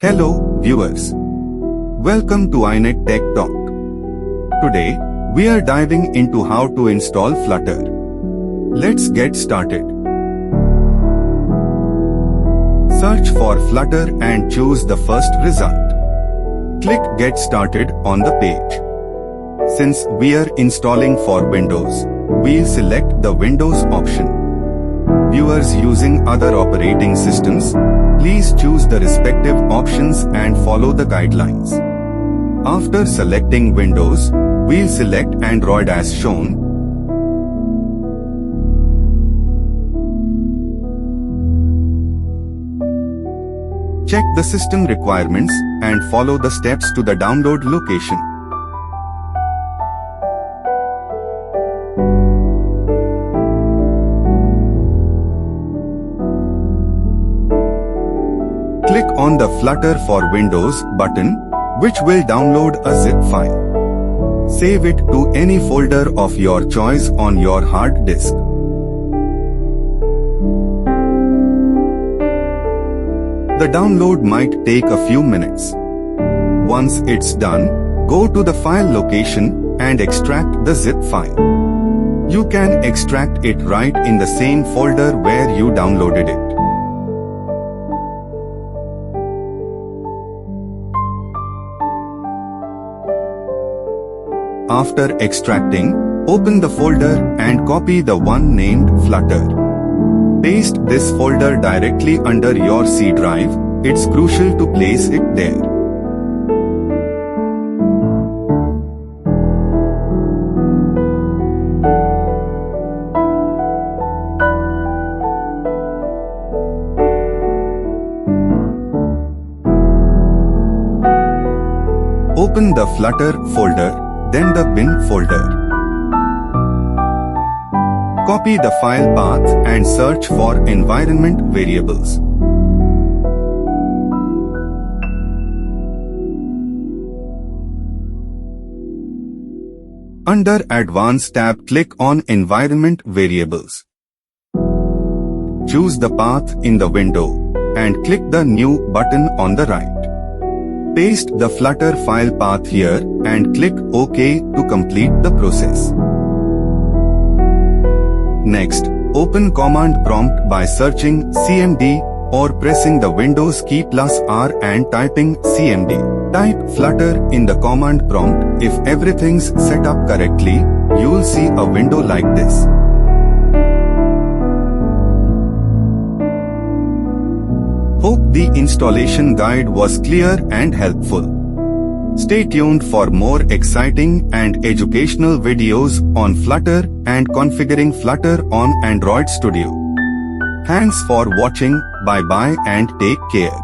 Hello, viewers. Welcome to iNet Tech Talk. Today, we are diving into how to install Flutter. Let's get started. Search for Flutter and choose the first result. Click Get Started on the page. Since we are installing for Windows, we'll select the Windows option. Viewers using other operating systems, please choose the respective options and follow the guidelines. After selecting Windows, we'll select Android as shown. Check the system requirements and follow the steps to the download location. Click on the Flutter for Windows button, which will download a zip file. Save it to any folder of your choice on your hard disk. The download might take a few minutes. Once it's done, go to the file location and extract the zip file. You can extract it right in the same folder where you downloaded it. After extracting, open the folder and copy the one named Flutter. Paste this folder directly under your C drive. It's crucial to place it there. Open the Flutter folder, then the bin folder. Copy the file path and search for environment variables. Under Advanced tab, click on Environment Variables. Choose the path in the window and click the New button on the right. Paste the Flutter file path here and click OK to complete the process. Next, open Command Prompt by searching CMD or pressing the Windows key +R and typing CMD. Type Flutter in the command prompt. If everything's set up correctly, you'll see a window like this. Hope the installation guide was clear and helpful. Stay tuned for more exciting and educational videos on Flutter and configuring Flutter on Android Studio. Thanks for watching, bye-bye and take care.